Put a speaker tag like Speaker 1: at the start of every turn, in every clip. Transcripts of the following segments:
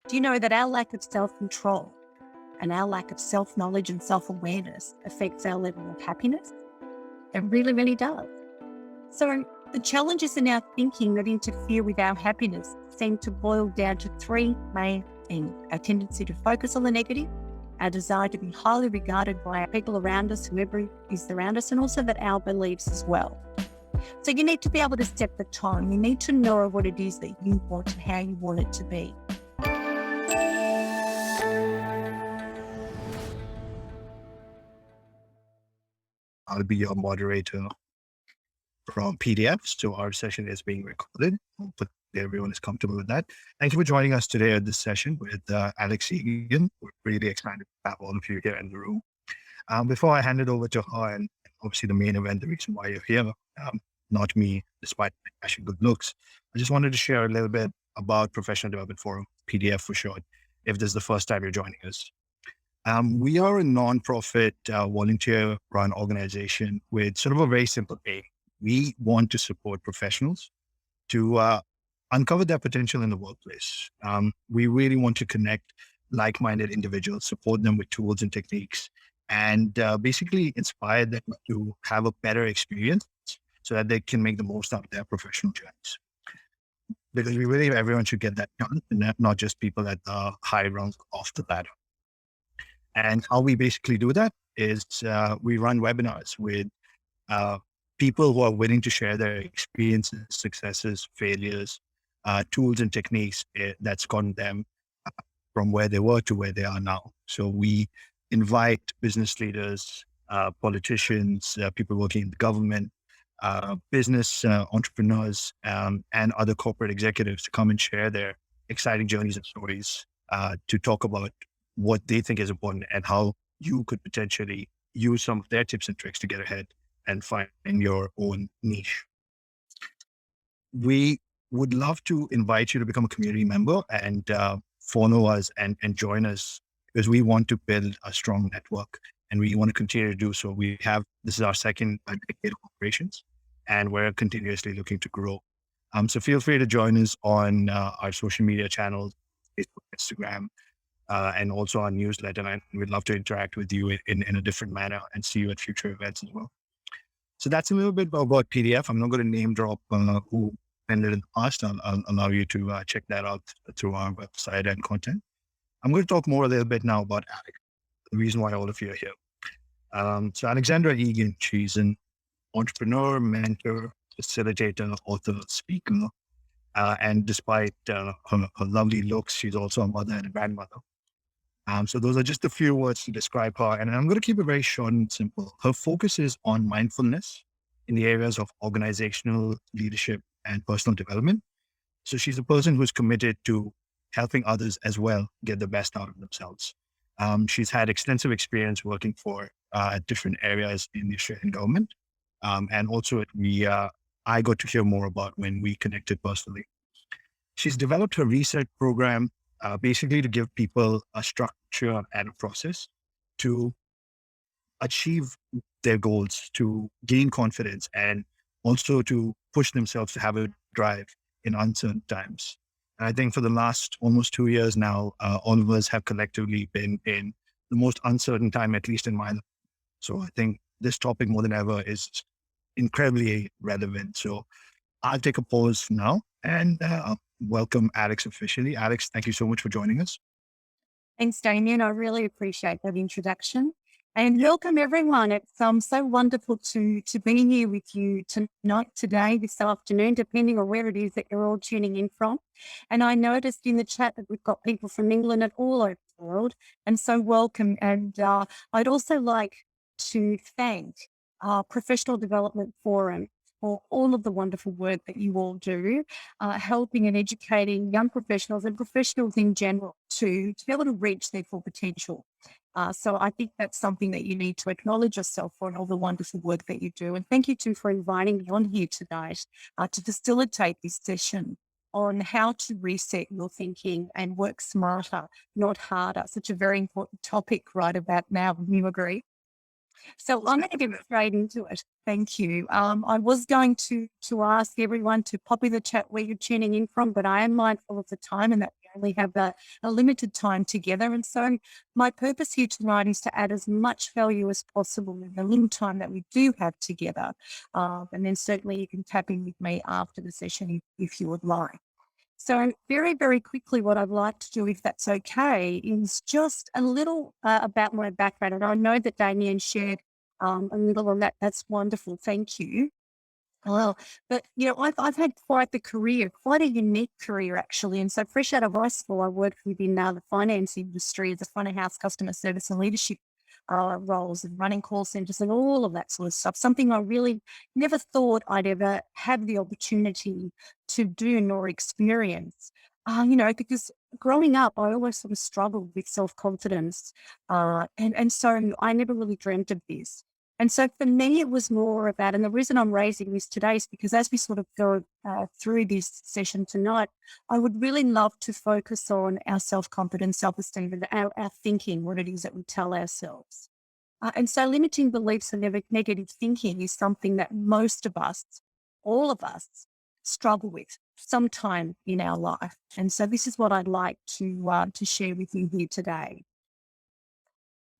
Speaker 1: Do you know that our lack of self-control and our lack of self-knowledge and self-awareness affects our level of happiness? It really, really does. So the challenges in our thinking that interfere with our happiness seem to boil down to three main things: our tendency to focus on the negative, our desire to be highly regarded by our people around us, whoever is around us, and also that our beliefs as well. So you need to be able to set the tone. You need to know what it is that you want and how you want it to be.
Speaker 2: I'll be your moderator from PDF. So our session is being recorded. Hope everyone is comfortable with that. Thank you for joining us today at this session with Alex Egan. We're really excited to have all of you here in the room. Before I hand it over to her and obviously the main event, the reason why you're here, not me, despite my actually good looks, I just wanted to share a little bit about Professional Development Forum, PDF for short, if this is the first time you're joining us. We are a non-profit volunteer-run organization with sort of a very simple aim. We want to support professionals to uncover their potential in the workplace. We really want to connect like-minded individuals, support them with tools and techniques, and basically inspire them to have a better experience so that they can make the most out of their professional journeys. Because we believe everyone should get that done, and not just people at the high rungs off the ladder. And how we basically do that is we run webinars with people who are willing to share their experiences, successes, failures, tools and techniques that's gotten them from where they were to where they are now. So we invite business leaders, politicians, people working in the government, business entrepreneurs, and other corporate executives to come and share their exciting journeys and stories to talk about what they think is important and how you could potentially use some of their tips and tricks to get ahead and find your own niche. We would love to invite you to become a community member and follow us and join us, because we want to build a strong network and we want to continue to do so. This is our second decade of operations and we're continuously looking to grow. So feel free to join us on our social media channels, Facebook, Instagram, and also our newsletter. And we'd love to interact with you in a different manner and see you at future events as well. So that's a little bit about PDF. I'm not going to name drop who ended in the past. I'll allow you to check that out through our website and content. I'm going to talk more a little bit now about Alex, the reason why all of you are here. So Alexandra Egan, she's an entrepreneur, mentor, facilitator, author, speaker. And despite her lovely looks, she's also a mother and a grandmother. So those are just a few words to describe her. And I'm going to keep it very short and simple. Her focus is on mindfulness in the areas of organizational leadership and personal development. So she's a person who's committed to helping others as well get the best out of themselves. She's had extensive experience working for different areas in the Australian government. And also I got to hear more about when we connected personally. She's developed her research program basically to give people a structure and a process to achieve their goals, to gain confidence, and also to push themselves to have a drive in uncertain times. And I think for the last almost 2 years now, all of us have collectively been in the most uncertain time, at least in my life. So I think this topic more than ever is incredibly relevant. So I'll take a pause now and welcome Alex officially. Alex, thank you so much for joining us.
Speaker 1: Thanks, Damien. I really appreciate that introduction. And welcome everyone. It's so wonderful to be here with you tonight, today, this afternoon, depending on where it is that you're all tuning in from. And I noticed in the chat that we've got people from England and all over the world, and so welcome. And I'd also like to thank our Professional Development Forum for all of the wonderful work that you all do, helping and educating young professionals and professionals in general to be able to reach their full potential. So I think that's something that you need to acknowledge yourself for and all the wonderful work that you do. And thank you too for inviting me on here tonight to facilitate this session on how to reset your thinking and work smarter, not harder. Such a very important topic right about now. Would you agree? So I'm going to get straight into it. Thank you. I was going to ask everyone to pop in the chat where you're tuning in from, but I am mindful of the time and that we only have a limited time together. And so my purpose here tonight is to add as much value as possible in the little time that we do have together. And then certainly you can tap in with me after the session if you would like. So very, very quickly, what I'd like to do, if that's okay, is just a little about my background. And I know that Damien shared a little on that. That's wonderful. Thank you. Well, but I've had quite the career, quite a unique career actually. And so fresh out of high school, I worked within the finance industry as a front of house customer service and leadership roles and running call centers and all of that sort of stuff. Something I really never thought I'd ever have the opportunity to do nor experience. Because growing up, I always sort of struggled with self confidence, and so I never really dreamt of this. And so for me, it was more about, and the reason I'm raising this today is because as we sort of go through this session tonight, I would really love to focus on our self-confidence, self-esteem, and our thinking, what it is that we tell ourselves. And so limiting beliefs and negative thinking is something that most of us, all of us, struggle with sometime in our life. And so this is what I'd like to share with you here today.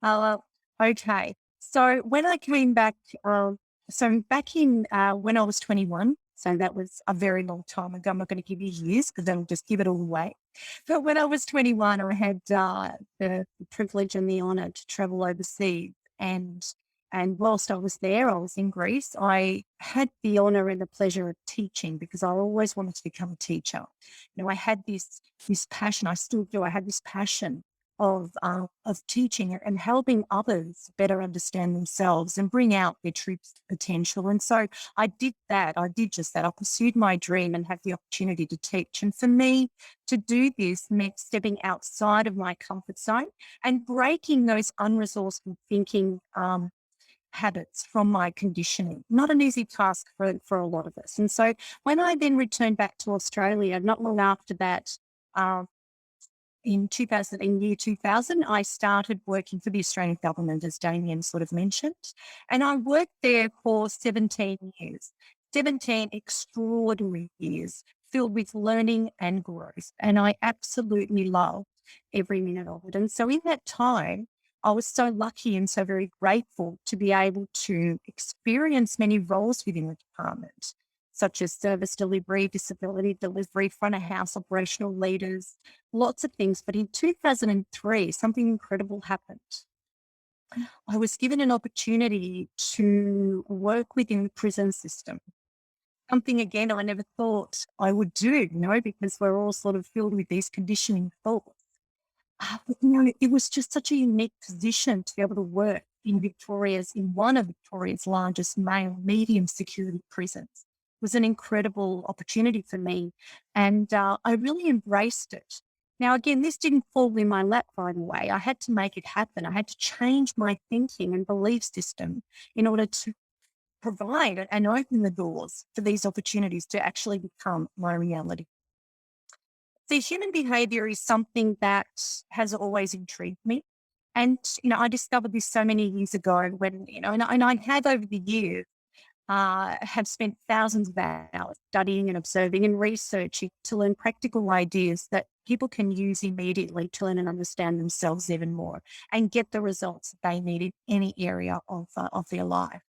Speaker 1: Uh, okay. So when I came back, back in when I was 21, so that was a very long time ago. I'm not going to give you years because that'll just give it all away. But when I was 21, I had the privilege and the honor to travel overseas. And whilst I was there, I was in Greece. I had the honor and the pleasure of teaching because I always wanted to become a teacher. I had this passion. I still do. I had this passion of teaching and helping others better understand themselves and bring out their true potential. And so I did that. I did just that. I pursued my dream and had the opportunity to teach. And for me, to do this meant stepping outside of my comfort zone and breaking those unresourceful thinking habits from my conditioning. Not an easy task for a lot of us. And so when I then returned back to Australia, not long after that, um, in year 2000, I started working for the Australian government, as Damien sort of mentioned, and I worked there for 17 years, 17 extraordinary years filled with learning and growth. And I absolutely loved every minute of it. And so in that time, I was so lucky and so very grateful to be able to experience many roles within the department, such as service delivery, disability delivery, front of house operational leaders, lots of things. But in 2003, something incredible happened. I was given an opportunity to work within the prison system. Something again I never thought I would do, because we're all sort of filled with these conditioning thoughts. But, it was just such a unique position to be able to work in one of Victoria's largest male medium security prisons. It was an incredible opportunity for me, and I really embraced it. Now, again, this didn't fall in my lap right away. I had to make it happen. I had to change my thinking and belief system in order to provide and open the doors for these opportunities to actually become my reality. See, human behavior is something that has always intrigued me. And, I discovered this so many years ago when, and I have over the years, have spent thousands of hours studying and observing and researching to learn practical ideas that people can use immediately to learn and understand themselves even more and get the results that they need in any area of their life.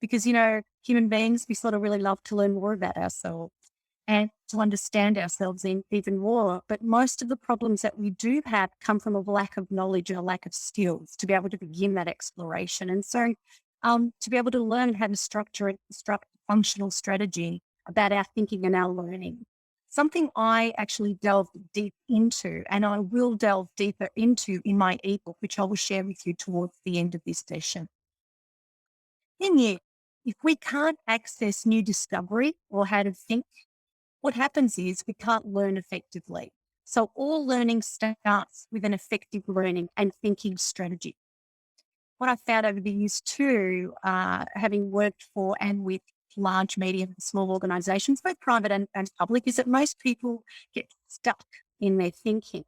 Speaker 1: Because, human beings, we sort of really love to learn more about ourselves and to understand ourselves even more. But most of the problems that we do have come from a lack of knowledge and a lack of skills to be able to begin that exploration. And so to be able to learn how to structure and construct a functional strategy about our thinking and our learning. Something I actually delved deep into, and I will delve deeper into in my ebook, which I will share with you towards the end of this session. In you, if we can't access new discovery or how to think, what happens is we can't learn effectively. So all learning starts with an effective learning and thinking strategy. What I found over the years too, having worked for and with large, medium, and small organizations, both private and public, is that most people get stuck in their thinking.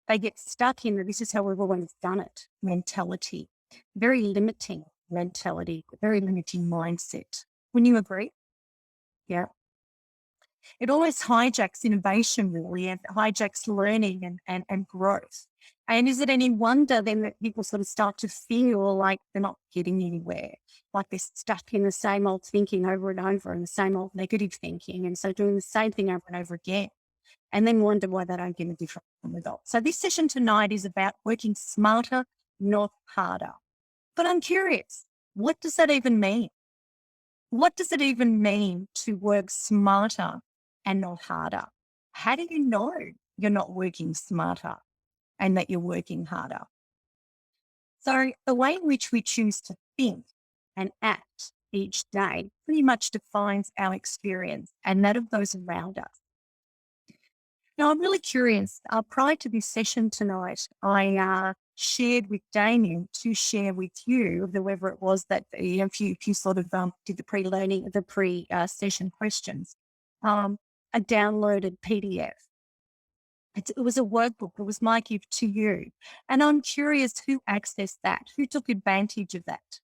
Speaker 1: They get stuck in the this is how we've always done it mentality, very limiting mentality, very limiting mindset. Wouldn't you agree? Yeah. It always hijacks innovation, really, and hijacks learning and growth. And is it any wonder then that people sort of start to feel like they're not getting anywhere, like they're stuck in the same old thinking over and over and the same old negative thinking, and so doing the same thing over and over again, and then wonder why they don't get a different result. So this session tonight is about working smarter, not harder. But I'm curious, what does that even mean? What does it even mean to work smarter and not harder? How do you know you're not working smarter and that you're working harder? So the way in which we choose to think and act each day pretty much defines our experience and that of those around us. Now, I'm really curious. Prior to this session tonight, I shared with Damien to share with you, whoever it was that if you sort of did the pre-learning, the pre-session questions, a downloaded PDF. It was a workbook. It was my gift to you. And I'm curious who accessed that, who took advantage of that.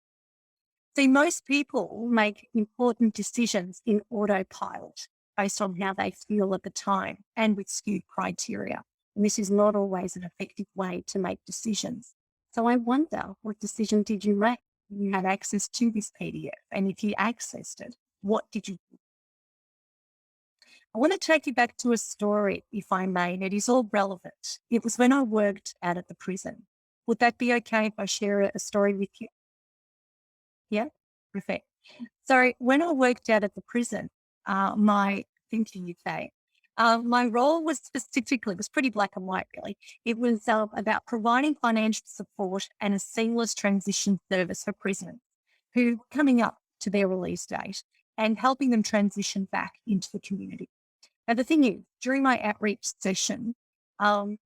Speaker 1: See, most people make important decisions in autopilot based on how they feel at the time and with skewed criteria. And this is not always an effective way to make decisions. So I wonder, what decision did you make when you had access to this PDF? And if you accessed it, what did you do? I want to take you back to a story, if I may, and it is all relevant. It was when I worked out at the prison. Would that be okay if I share a story with you? Yeah, perfect. So when I worked out at the prison, my thinking you say, my role was specifically, it was pretty black and white really. It was about providing financial support and a seamless transition service for prisoners who were coming up to their release date and helping them transition back into the community. Now the thing is, during my outreach session, um,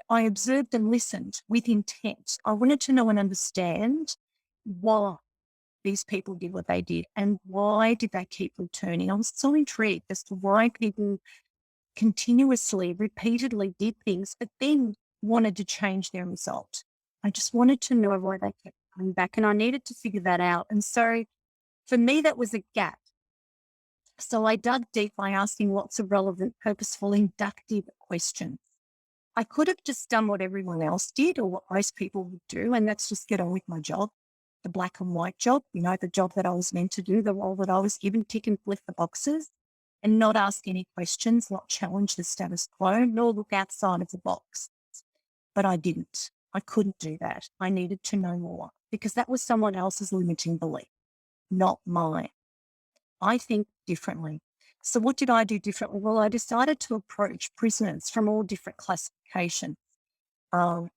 Speaker 1: I observed and listened with intent. I wanted to know and understand why these people did what they did and why did they keep returning. I was so intrigued as to why people continuously, repeatedly did things, but then wanted to change their result. I just wanted to know why they kept coming back, and I needed to figure that out. And so for me, that was a gap. So I dug deep by asking lots of relevant, purposeful, inductive questions. I could have just done what everyone else did or what most people would do, and that's just get on with my job, the black and white job, the job that I was meant to do, the role that I was given, tick and flick the boxes, and not ask any questions, not challenge the status quo, nor look outside of the box. But I didn't. I couldn't do that. I needed to know more because that was someone else's limiting belief, not mine. I think differently. So what did I do differently? Well, I decided to approach prisoners from all different classifications.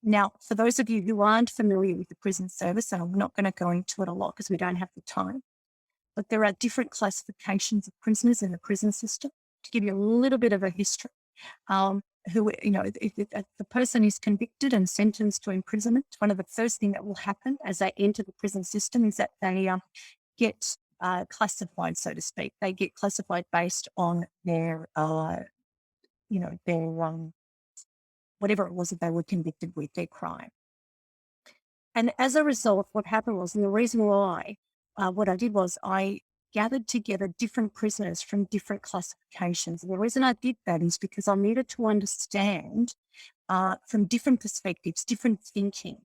Speaker 1: Now, for those of you who aren't familiar with the prison service, and I'm not going to go into it a lot because we don't have the time, but there are different classifications of prisoners in the prison system. To give you a little bit of a history, if the person is convicted and sentenced to imprisonment, one of the first things that will happen as they enter the prison system is that they get classified, so to speak. They get classified based on their whatever it was that they were convicted with, their crime. And as a result, what happened was, and the reason why, what I did was I gathered together different prisoners from different classifications. And the reason I did that is because I needed to understand from different perspectives, different thinking,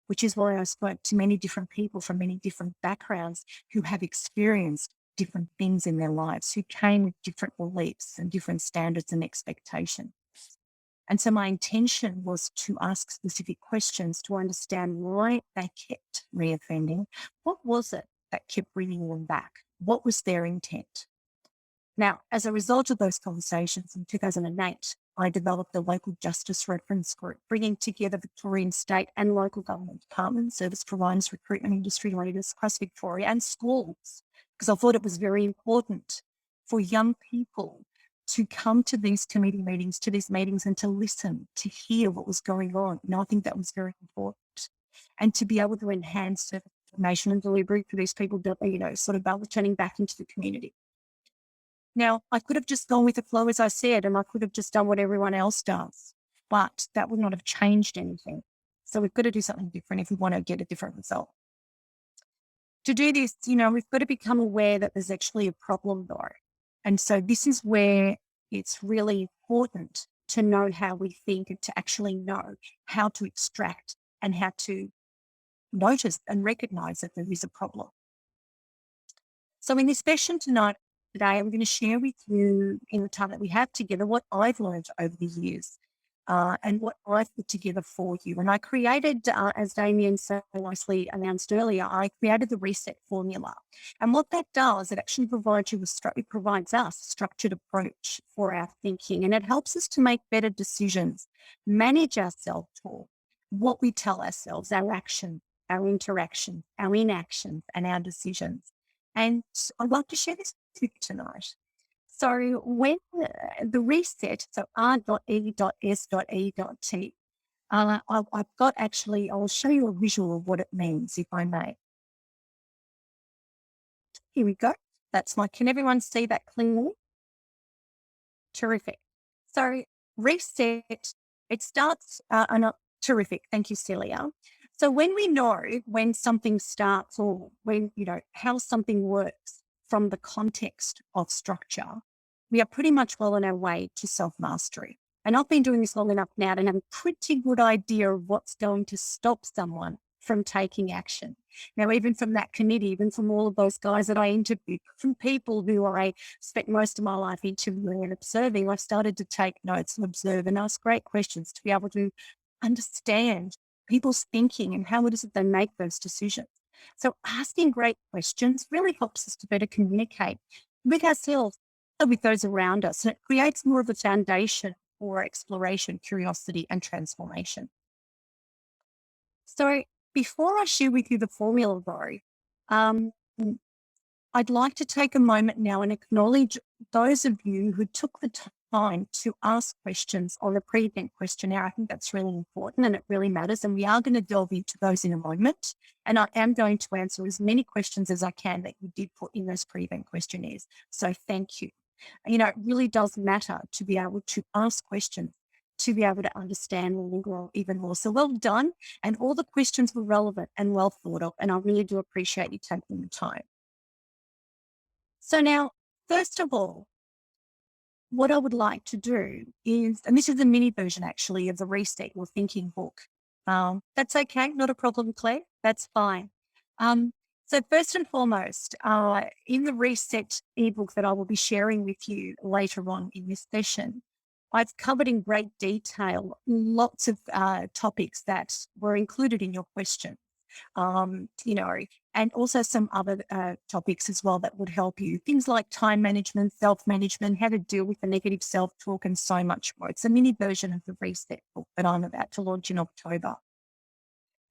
Speaker 1: which is why I spoke to many different people from many different backgrounds who have experienced different things in their lives, who came with different beliefs and different standards and expectations. And so my intention was to ask specific questions to understand why they kept reoffending. What was it that kept bringing them back? What was their intent? Now, as a result of those conversations in 2008, I developed a local justice reference group, bringing together Victorian state and local government departments, service providers, recruitment industry leaders across Victoria and schools, because I thought it was very important for young people to come to these committee meetings, to these meetings and to listen, to hear what was going on. And I think that was very important. And to be able to enhance service information and delivery for these people that, sort of returning back into the community. Now, I could have just gone with the flow, as I said, and I could have just done what everyone else does, but that would not have changed anything. So we've got to do something different if we want to get a different result. To do this, we've got to become aware that there's actually a problem though. And so this is where it's really important to know how we think and to actually know how to extract and how to notice and recognize that there is a problem. So in this session today, I'm going to share with you in the time that we have together what I've learned over the years and what I've put together for you. And I created, as Damien so nicely announced earlier, I created the reset formula. And what that does, it actually provides you with, it provides us a structured approach for our thinking, and it helps us to make better decisions, manage our self-talk, what we tell ourselves, our actions, our interactions, our inactions, and our decisions. And I'd like to share this with you tonight. So when the reset, so r.e.s.e.t, I've got actually, I'll show you a visual of what it means, if I may. Here we go. That's can everyone see that clearly? Terrific. So reset, it starts, terrific. Thank you, Celia. So when we know when something starts or when, how something works from the context of structure, we are pretty much well on our way to self-mastery. And I've been doing this long enough now to have a pretty good idea of what's going to stop someone from taking action. Now, even from that committee, even from all of those guys that I interviewed, from people who I spent most of my life interviewing and observing, I've started to take notes and observe and ask great questions to be able to understand people's thinking and how it is that they make those decisions. So asking great questions really helps us to better communicate with ourselves and with those around us. And it creates more of a foundation for exploration, curiosity, and transformation. So before I share with you the formula, though, I'd like to take a moment now and acknowledge those of you who took the time to ask questions on the pre-event questionnaire. I think that's really important and it really matters. And we are going to delve into those in a moment. And I am going to answer as many questions as I can that you did put in those pre-event questionnaires. So thank you. It really does matter to be able to ask questions, to be able to understand even more. So well done. And all the questions were relevant and well thought of. And I really do appreciate you taking the time. So now, first of all, what I would like to do is, and this is a mini version actually of the Reset Your Thinking book. That's okay, not a problem, Claire. That's fine. So first and foremost, in the Reset ebook that I will be sharing with you later on in this session, I've covered in great detail lots of topics that were included in your question. And also some other topics as well that would help you. Things like time management, self-management, how to deal with the negative self-talk, and so much more. It's a mini version of the Reset book that I'm about to launch in October.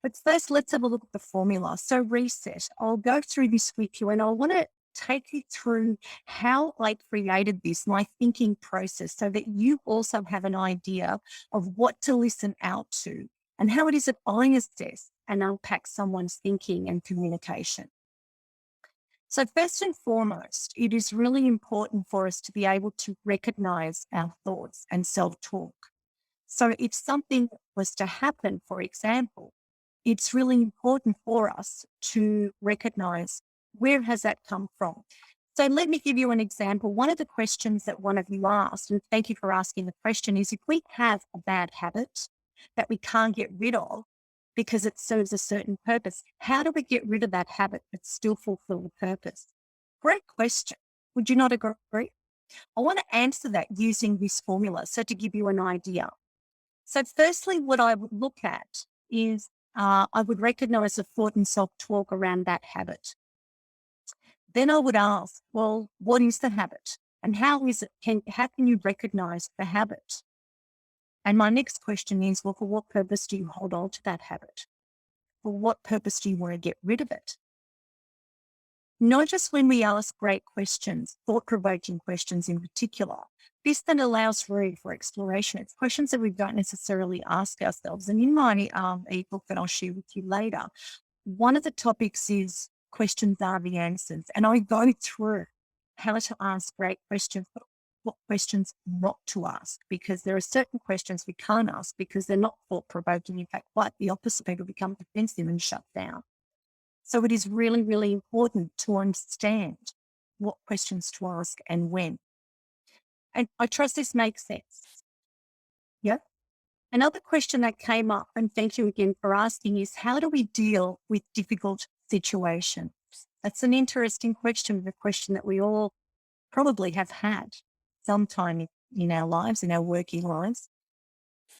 Speaker 1: But first, let's have a look at the formula. So reset, I'll go through this with you and I want to take you through how I created this, my thinking process, so that you also have an idea of what to listen out to and how it is that I assess and unpack someone's thinking and communication. So first and foremost, it is really important for us to be able to recognize our thoughts and self-talk. So if something was to happen, for example, it's really important for us to recognize where has that come from. So let me give you an example. One of the questions that one of you asked, and thank you for asking the question, is if we have a bad habit that we can't get rid of because it serves a certain purpose, how do we get rid of that habit but still fulfill the purpose? Great question. Would you not agree? I want to answer that using this formula. So to give you an idea. So firstly, what I would look at is I would recognize the thought and self-talk around that habit. Then I would ask, well, what is the habit? And how is it? How can you recognize the habit? And my next question is, well, for what purpose do you hold on to that habit? For what purpose do you want to get rid of it? Notice when we ask great questions, thought-provoking questions in particular, this then allows room for exploration. It's questions that we don't necessarily ask ourselves. And in my ebook that I'll share with you later, one of the topics is questions are the answers. And I go through how to ask great questions, but what questions not to ask, because there are certain questions we can't ask because they're not thought-provoking. In fact, quite the opposite, people become defensive and shut down. So it is really, really important to understand what questions to ask and when. And I trust this makes sense. Yeah. Another question that came up, and thank you again for asking, is how do we deal with difficult situations? That's an interesting question, the question that we all probably have had sometime in our lives, in our working lives.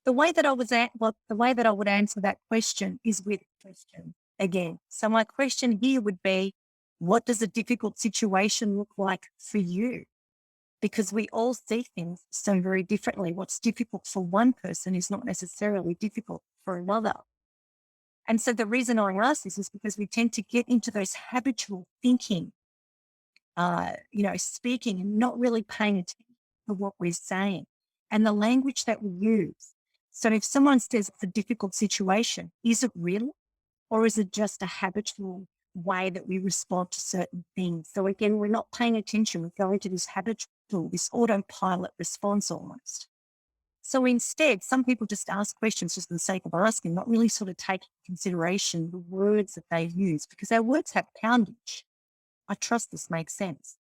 Speaker 1: The way that the way that I would answer that question is with a question again. So my question here would be, what does a difficult situation look like for you? Because we all see things so very differently. What's difficult for one person is not necessarily difficult for another. And so the reason I ask this is because we tend to get into those habitual thinking, speaking and not really paying attention to what we're saying and the language that we use. So if someone says it's a difficult situation, is it real? Or is it just a habitual way that we respond to certain things? So again, we're not paying attention. We go into this habitual, this autopilot response almost. So instead, some people just ask questions just for the sake of asking, not really sort of take into consideration the words that they use, because our words have poundage. I trust this makes sense.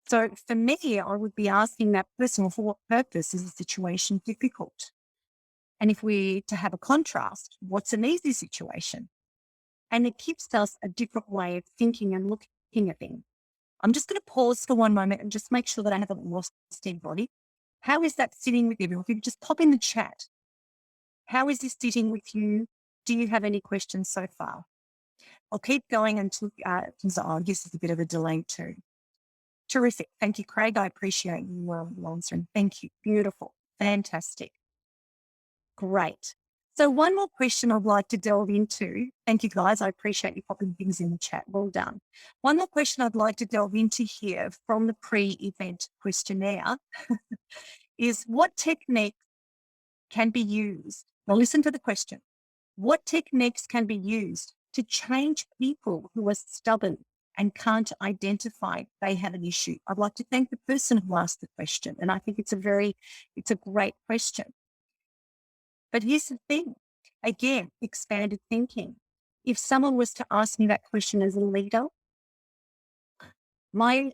Speaker 1: So for me, I would be asking that person, well, for what purpose is the situation difficult? And if we to have a contrast, what's an easy situation? And it gives us a different way of thinking and looking at things. I'm just going to pause for one moment and just make sure that I haven't lost anybody. How is that sitting with you? If you could just pop in the chat, how is this sitting with you? Do you have any questions so far? I'll keep going until, because I guess there's a bit of a delay too. Terrific. Thank you, Craig. I appreciate you answering. Thank you. Beautiful. Fantastic. Great. So one more question I'd like to delve into. Thank you, guys. I appreciate you popping things in the chat. Well done. One more question I'd like to delve into here from the pre-event questionnaire is what techniques can be used? Now listen to the question. What techniques can be used to change people who are stubborn and can't identify they have an issue? I'd like to thank the person who asked the question. And I think it's a great question. But here's the thing, again, expanded thinking. If someone was to ask me that question as a leader, my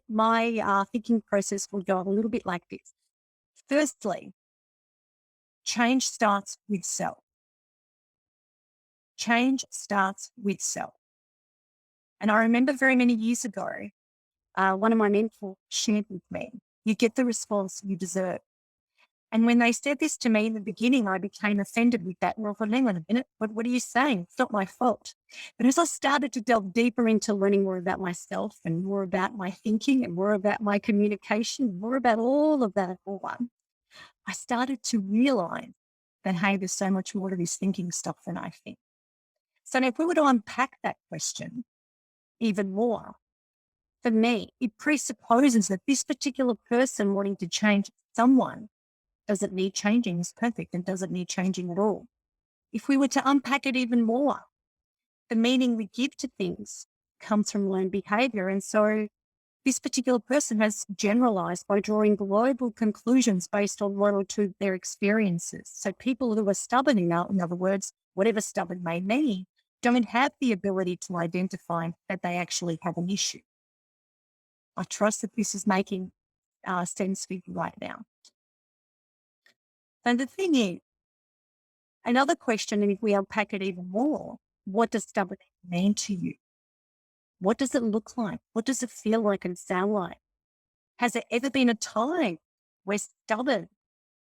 Speaker 1: thinking process would go a little bit like this. Firstly, change starts with self. Change starts with self. And I remember very many years ago, one of my mentors shared with me, you get the response you deserve. And when they said this to me in the beginning, I became offended with that. Well, hang on a minute, what are you saying? It's not my fault. But as I started to delve deeper into learning more about myself and more about my thinking and more about my communication, more about all of that all one, I started to realize that, hey, there's so much more to this thinking stuff than I think. So now if we were to unpack that question even more, for me, it presupposes that this particular person wanting to change someone doesn't need changing, is perfect and doesn't need changing at all. If we were to unpack it even more, the meaning we give to things comes from learned behavior. And so this particular person has generalized by drawing global conclusions based on one or two of their experiences. So people who are stubborn, in other words, whatever stubborn may mean, don't have the ability to identify that they actually have an issue. I trust that this is making sense for you right now. And the thing is, another question, and if we unpack it even more, what does stubborn mean to you? What does it look like? What does it feel like and sound like? Has there ever been a time where stubborn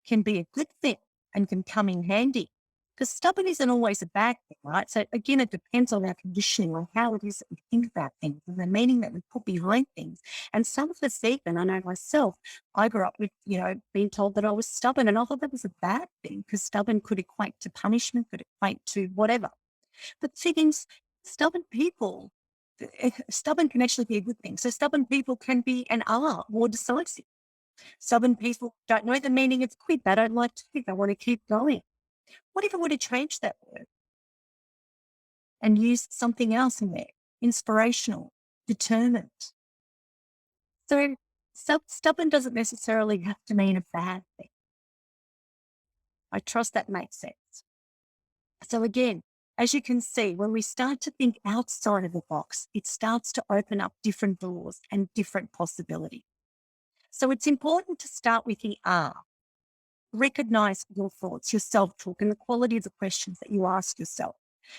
Speaker 1: can be a good thing and can come in handy? Because stubborn isn't always a bad thing, right? So again, it depends on our conditioning, on how it is that we think about things and the meaning that we put behind things. And some of us even, I know myself, I grew up with, being told that I was stubborn, and I thought that was a bad thing because stubborn could equate to punishment, could equate to whatever. But things, stubborn people, stubborn can actually be a good thing. So stubborn people can be and are more decisive. Stubborn people don't know the meaning of quit. They don't like to quit. They want to keep going. What if I were to change that word and use something else in there? Inspirational, determined. So stubborn doesn't necessarily have to mean a bad thing. I trust that makes sense. So again, as you can see, when we start to think outside of the box, it starts to open up different doors and different possibilities. So it's important to start with the R. Recognize your thoughts, your self-talk, and the quality of the questions that you ask yourself,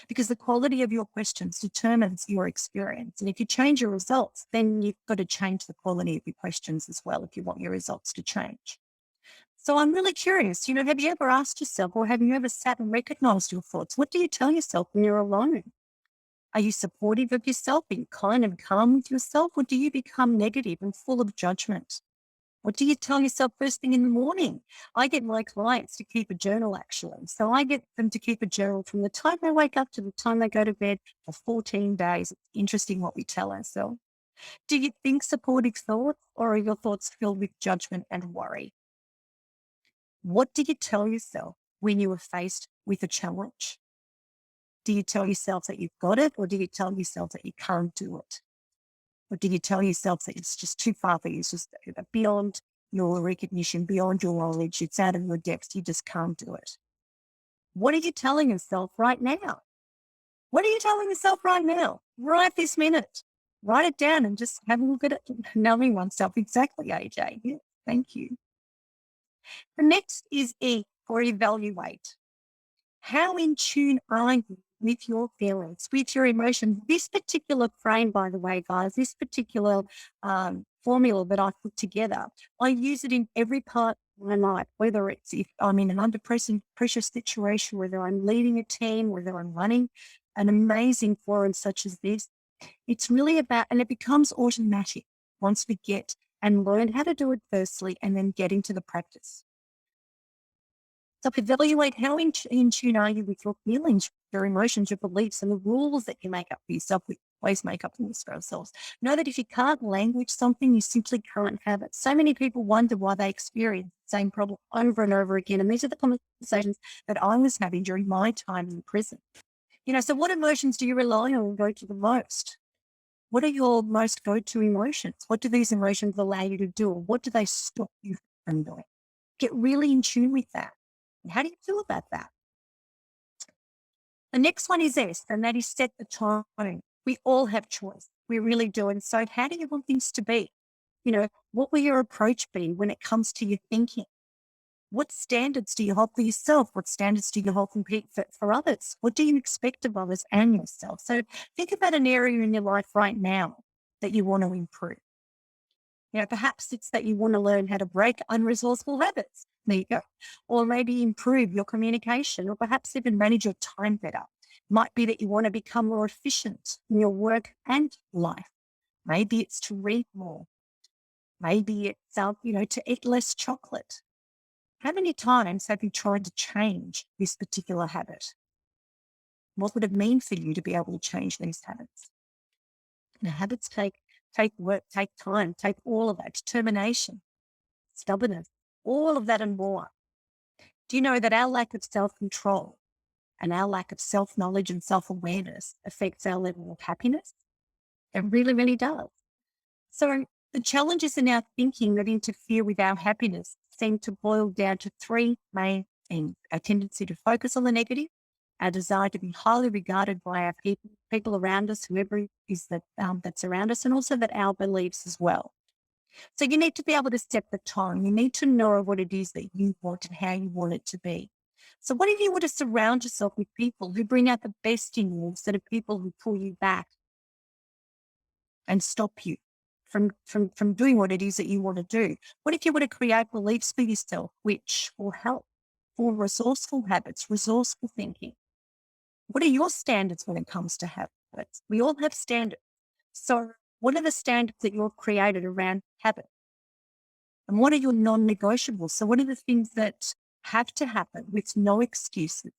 Speaker 1: because the quality of your questions determines your experience. And if you change your results, then you've got to change the quality of your questions as well if you want your results to change. So I'm really curious, have you ever asked yourself, or have you ever sat and recognized your thoughts? What do you tell yourself when you're alone? Are you supportive of yourself, being kind and calm with yourself, or do you become negative and full of judgment? What do you tell yourself first thing in the morning? I get my clients to keep a journal, actually. So I get them to keep a journal from the time they wake up to the time they go to bed for 14 days. It's interesting what we tell ourselves. Do you think supportive thoughts, or are your thoughts filled with judgment and worry? What do you tell yourself when you are faced with a challenge? Do you tell yourself that you've got it, or do you tell yourself that you can't do it? Or do you tell yourself that it's just too far for you? It's just beyond your recognition, beyond your knowledge. It's out of your depths. You just can't do it. What are you telling yourself right now? What are you telling yourself right now? Right this minute. Write it down and just have a look at it, knowing oneself. Exactly, AJ. Yeah, thank you. The next is E, for evaluate. How in tune are you with your feelings, with your emotions? This particular frame, by the way, guys, this particular formula that I put together, I use it in every part of my life, whether it's if I'm in an under pressure situation, whether I'm leading a team, whether I'm running an amazing forum such as this. It's really about, and it becomes automatic once we get and learn how to do it firstly and then get into the practice. So evaluate how in tune are you with your feelings, your emotions, your beliefs, and the rules that you make up for yourself. We always make up rules for ourselves. Know that if you can't language something, you simply can't have it. So many people wonder why they experience the same problem over and over again. And these are the conversations that I was having during my time in prison. So what emotions do you rely on and go to the most? What are your most go-to emotions? What do these emotions allow you to do? Or what do they stop you from doing? Get really in tune with that. And how do you feel about that? The next one is S, and that is set the tone. We all have choice. We really do. And so how do you want things to be? What will your approach be when it comes to your thinking? What standards do you hold for yourself? What standards do you hold for others? What do you expect of others and yourself? So think about an area in your life right now that you want to improve. Perhaps it's that you want to learn how to break unresourceful habits. There you go. Or maybe improve your communication, or perhaps even manage your time better. Might be that you want to become more efficient in your work and life. Maybe it's to read more. Maybe it's, to eat less chocolate. How many times have you tried to change this particular habit? What would it mean for you to be able to change these habits? Now, habits take work, take time, take all of that, determination, stubbornness, all of that and more. Do you know that our lack of self-control and our lack of self-knowledge and self-awareness affects our level of happiness? It really, really does. So the challenges in our thinking that interfere with our happiness seem to boil down to three main things: our tendency to focus on the negative, our desire to be highly regarded by our people around us, whoever is that's around us, and also that our beliefs as well. So you need to be able to set the tone. You need to know what it is that you want and how you want it to be. So what if you were to surround yourself with people who bring out the best in you instead of people who pull you back and stop you from doing what it is that you want to do? What if you were to create beliefs for yourself which will help for resourceful habits, resourceful thinking? What are your standards when it comes to habits? We all have standards. So what are the standards that you've created around habits? And what are your non-negotiables? So what are the things that have to happen with no excuses?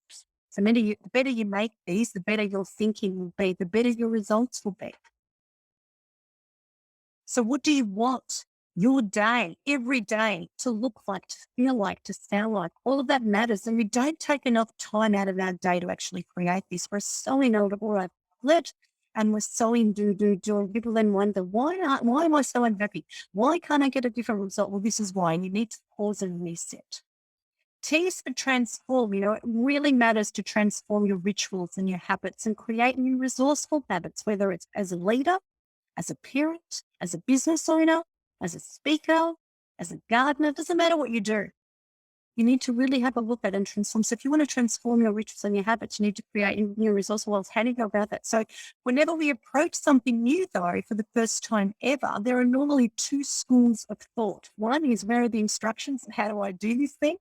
Speaker 1: So the better you make these, the better your thinking will be, the better your results will be. So what do you want your day, every day, to look like, to feel like, to sound like? All of that matters. And we don't take enough time out of our day to actually create this. We're so in autopilot and we're so in do. And people then wonder, why am I so unhappy? Why can't I get a different result? Well, this is why. And you need to pause and reset. T is for transform. It really matters to transform your rituals and your habits and create new resourceful habits, whether it's as a leader, as a parent, as a business owner, as a speaker, as a gardener, it doesn't matter what you do. You need to really have a look at and transform. So if you want to transform your rituals and your habits, you need to create new resource wells. How do you go about that? So whenever we approach something new, though, for the first time ever, there are normally two schools of thought. One is, where are the instructions and how do I do this thing?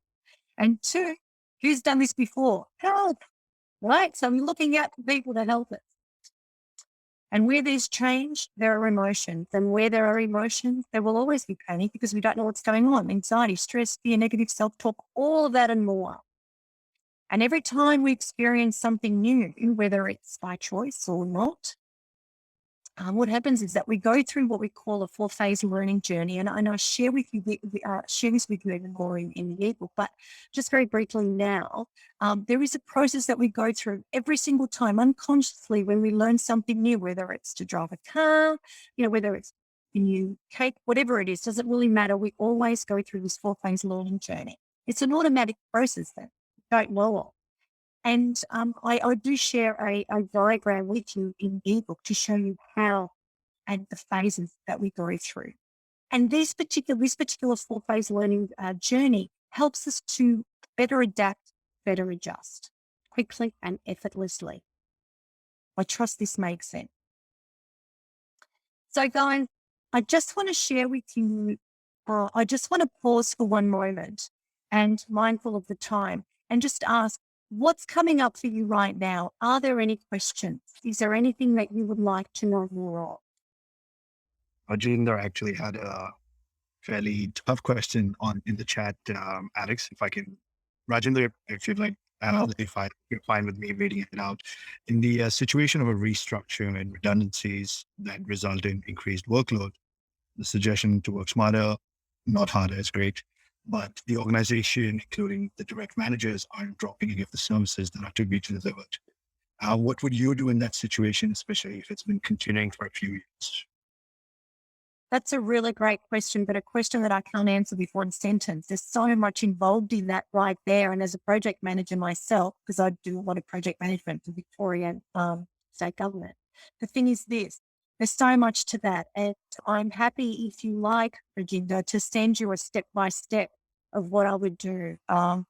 Speaker 1: And two, who's done this before? Help, right? So I'm looking out for people to help us. And where there's change, there are emotions. And where there are emotions, there will always be panic because we don't know what's going on. Anxiety, stress, fear, negative self-talk, all of that and more. And every time we experience something new, whether it's by choice or not, what happens is that we go through what we call a 4-phase learning journey. And I share with you, share this with you even more in the ebook, but just very briefly now, there is a process that we go through every single time unconsciously when we learn something new, whether it's to drive a car, whether it's a new cake, whatever it is, doesn't really matter. We always go through this 4-phase learning journey. It's an automatic process that we don't know of. And I do share a diagram with you in the ebook to show you how and the phases that we go through. And this particular 4-phase learning journey helps us to better adapt, better adjust, quickly and effortlessly. I trust this makes sense. So guys, I just want to share with you, I just want to pause for one moment and mindful of the time and just ask, what's coming up for you right now? Are there any questions? Is there anything that you would like to know more of?
Speaker 2: Rajinder actually had a fairly tough question on in the chat, Alex. If I can, Rajinder, if you'd like, if you're fine with me reading it out. In the situation of a restructure and redundancies that result in increased workload, the suggestion to work smarter, not harder, is great. But the organization, including the direct managers, aren't dropping any of the services that are to be delivered. What would you do in that situation, especially if it's been continuing for a few years?
Speaker 1: That's a really great question, but a question that I can't answer with one sentence. There's so much involved in that right there. And as a project manager myself, because I do a lot of project management for Victorian state government, the thing is this, there's so much to that. And I'm happy, if you like, Virginia, to send you a step-by-step of what I would do. I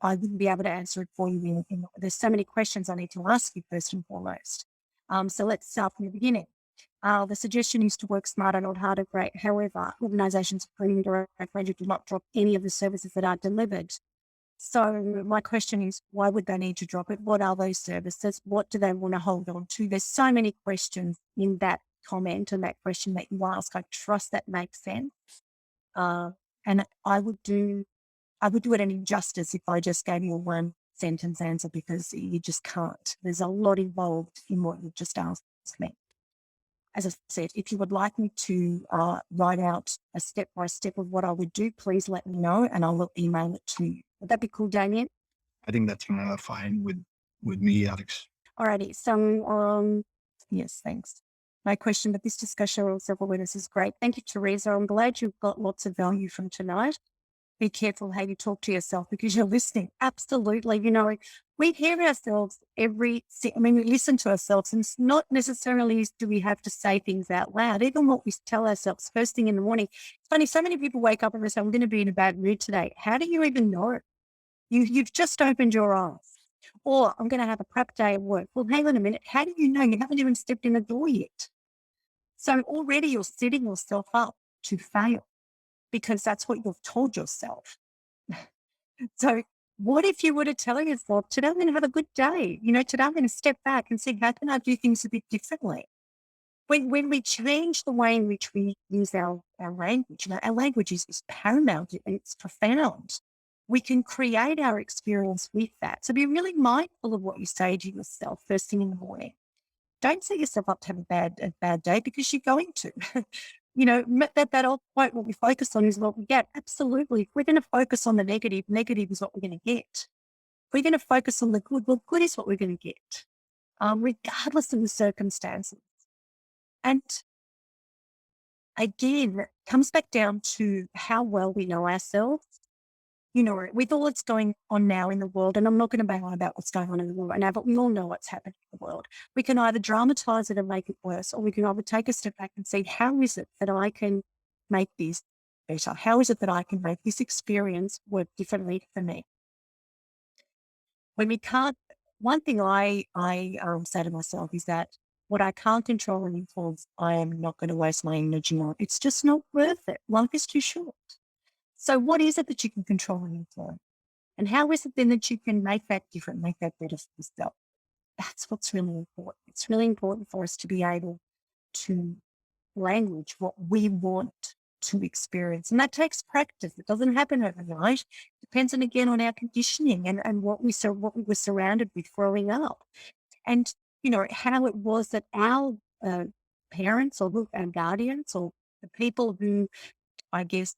Speaker 1: wouldn't be able to answer it for you. There's so many questions I need to ask you first and foremost. So let's start from the beginning. The suggestion is to work smarter, not harder. Great. However, organizations including direct manager do not drop any of the services that are delivered. So my question is, why would they need to drop it? What are those services? What do they want to hold on to? There's so many questions in that comment and that question that you ask. I trust that makes sense. And I would do it an injustice if I just gave you a one sentence answer, because you just can't. There's a lot involved in what you've just asked me. As I said, if you would like me to write out a step-by-step of what I would do, please let me know and I will email it to you. Would that be cool, Damien?
Speaker 2: I think that's fine with me, Alex.
Speaker 1: Alrighty. So, yes, thanks. No question, but this discussion on self-awareness is great. Thank you, Teresa. I'm glad you've got lots of value from tonight. Be careful how you talk to yourself because you're listening. Absolutely. We hear ourselves we listen to ourselves, and it's not necessarily do we have to say things out loud. Even what we tell ourselves first thing in the morning. It's funny, so many people wake up and they say, I'm going to be in a bad mood today. How do you even know? You've just opened your eyes. Or I'm going to have a crap day at work. Well, hang on a minute. How do you know? You haven't even stepped in the door yet. So already you're setting yourself up to fail because that's what you've told yourself. So what if you were to tell yourself, today I'm going to have a good day. Today I'm going to step back and see, how can I do things a bit differently? When we change the way in which we use our language, our language is paramount. It's profound. We can create our experience with that. So be really mindful of what you say to yourself first thing in the morning. Don't set yourself up to have a bad day, because you're going to. That old quote, what we focus on is what we get. Absolutely. If we're going to focus on the negative, negative is what we're going to get. If we're going to focus on the good, well, good is what we're going to get, regardless of the circumstances. And again, it comes back down to how well we know ourselves. With all that's going on now in the world, and I'm not going to bang on about what's going on in the world right now, but we all know what's happening in the world. We can either dramatize it and make it worse, or we can either take a step back and see, how is it that I can make this better? How is it that I can make this experience work differently for me? When we can't, one thing I say to myself is that what I can't control and influence, I am not going to waste my energy on. It's just not worth it. Life is too short. So what is it that you can control and influence? And how is it then that you can make that different, make that better for yourself? That's what's really important. It's really important for us to be able to language what we want to experience. And that takes practice. It doesn't happen overnight. Depends on, again, on our conditioning and what we were surrounded with growing up. And, how it was that our parents or our guardians or the people who, I guess,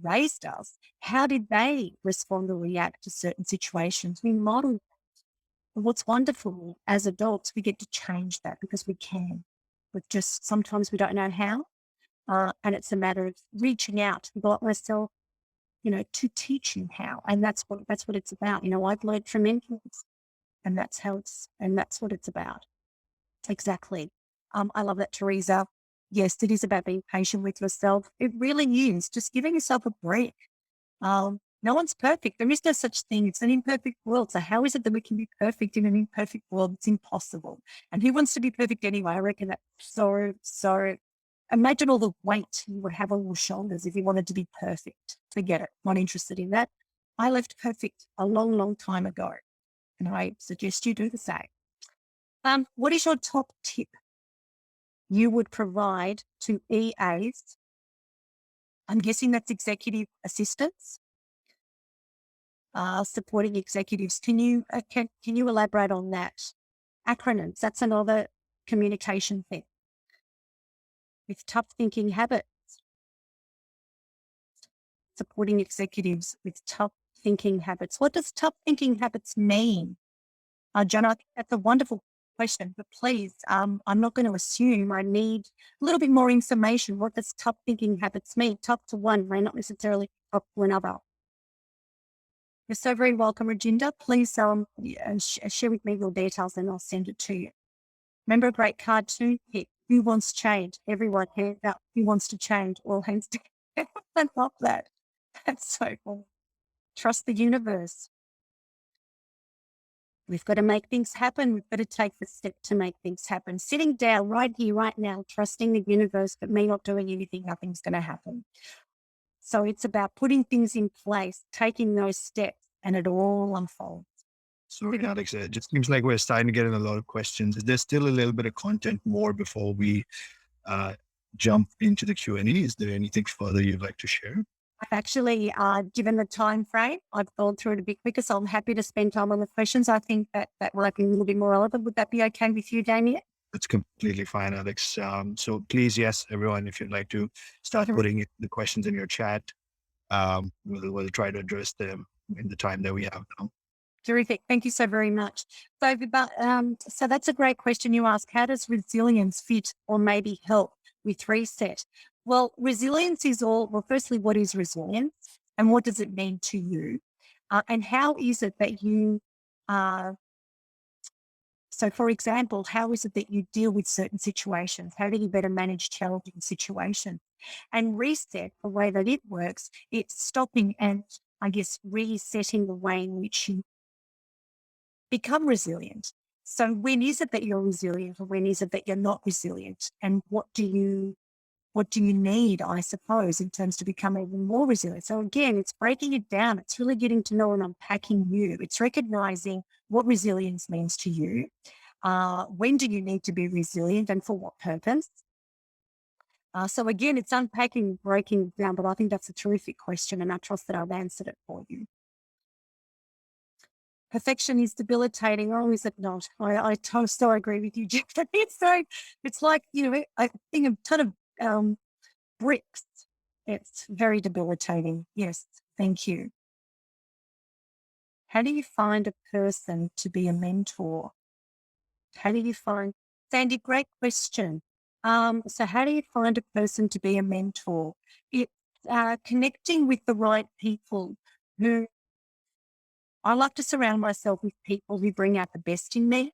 Speaker 1: raised us, how did they respond or react to certain situations? We model. What's wonderful as adults, we get to change that because we can. But just sometimes we don't know how. And it's a matter of reaching out to people like myself, to teach you how. And that's what it's about. I've learned from influence, and that's what it's about. Exactly. I love that, Teresa. Yes, it is about being patient with yourself. It really is just giving yourself a break. No one's perfect. There is no such thing. It's an imperfect world. So how is it that we can be perfect in an imperfect world? It's impossible. And who wants to be perfect anyway? I reckon that's so. Imagine all the weight you would have on your shoulders if you wanted to be perfect. Forget it. Not interested in that. I left perfect a long, long time ago, and I suggest you do the same. What is your top tip you would provide to EAs? I'm guessing that's executive assistants, supporting executives. Can you elaborate on that? Acronyms, that's another communication thing. With tough thinking habits, supporting executives with tough thinking habits. What does tough thinking habits mean? Jen, I think that's a wonderful question, but please, I'm not going to assume. I need a little bit more information. What does tough thinking habits mean? Tough to one may not necessarily tough to another. You're so very welcome, Rajinder. Please share with me your details and I'll send it to you. Remember a great cartoon hit, Who Wants Change? Everyone hands up. Who wants to change? All hands together. I love that. That's so cool. Trust the universe. We've got to make things happen. We've got to take the step to make things happen. Sitting down right here, right now, trusting the universe, but me not doing anything, nothing's going to happen. So it's about putting things in place, taking those steps, and it all unfolds.
Speaker 2: Sorry, Alex, it just seems like we're starting to get in a lot of questions. Is there still a little bit of content more before we jump into the Q&A? Is there anything further you'd like to share?
Speaker 1: I've actually, given the time frame, I've gone through it a bit quicker, so I'm happy to spend time on the questions. I think that might be a little bit more relevant. Would that be okay with you, Damien?
Speaker 2: That's completely fine, Alex. So please, yes, everyone, if you'd like to start putting the questions in your chat, we'll try to address them in the time that we have now.
Speaker 1: Terrific. Thank you so very much. So that's a great question you ask. How does resilience fit or maybe help with reset? Well, resilience is firstly, what is resilience and what does it mean to you? And how is it that you, so for example, how is it that you deal with certain situations? How do you better manage challenging situations? And reset, the way that it works, it's stopping and I guess resetting the way in which you become resilient. So when is it that you're resilient or when is it that you're not resilient? And what do you need, I suppose, in terms to become even more resilient? So again, it's breaking it down. It's really getting to know and unpacking you. It's recognizing what resilience means to you. When do you need to be resilient and for what purpose? So again, it's unpacking, breaking it down, but I think that's a terrific question and I trust that I've answered it for you. Perfection is debilitating, or is it not? I so agree with you, Jeff. It's like, I think a ton of bricks. It's very debilitating. Yes, thank you. How do you find a person to be a mentor? How do you find, Sandy, great question. So how do you find a person to be a mentor? It's connecting with the right people who, I like to surround myself with people who bring out the best in me.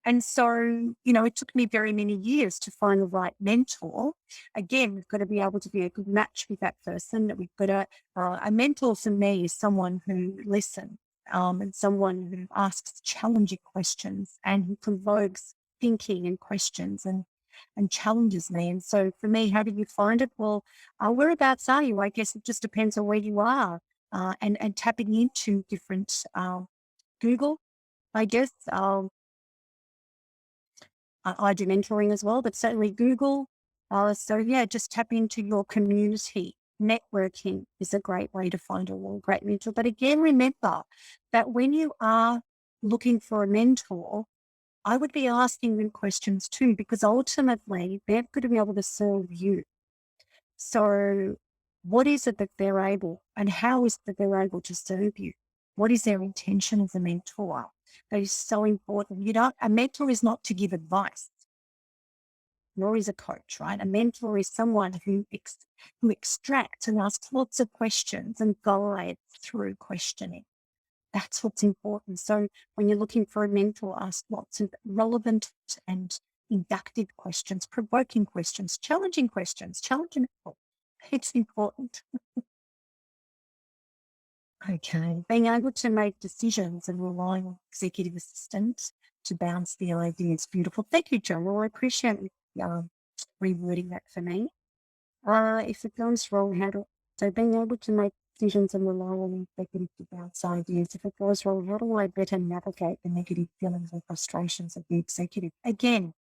Speaker 1: And so, it took me very many years to find the right mentor. Again, we've got to be able to be a good match with that person. We've got a mentor for me is someone who listens, and someone who asks challenging questions and who provokes thinking and questions and challenges me. And so for me, how do you find it? Well, whereabouts are you? I guess it just depends on where you are, and tapping into different Google, I guess. I do mentoring as well, but certainly Google. So yeah, just tap into your community. Networking is a great way to find a real great mentor. But again, remember that when you are looking for a mentor, I would be asking them questions too, because ultimately they're going to be able to serve you. So what is it that they're able, and how is it that they're able to serve you? What is their intention as a mentor? That is so important. A mentor is not to give advice, nor is a coach, right? A mentor is someone who extracts and asks lots of questions and guides through questioning. That's what's important. So when you're looking for a mentor, ask lots of relevant and inductive questions, provoking questions, challenging people. It's important. Okay. Being able to make decisions and relying on executive assistants to bounce the ideas. Beautiful. Thank you, Joel. I appreciate you rewording that for me. If it goes wrong, so being able to make decisions and rely on executive to bounce ideas. If it goes wrong, how do I better navigate the negative feelings and frustrations of the executive? Again,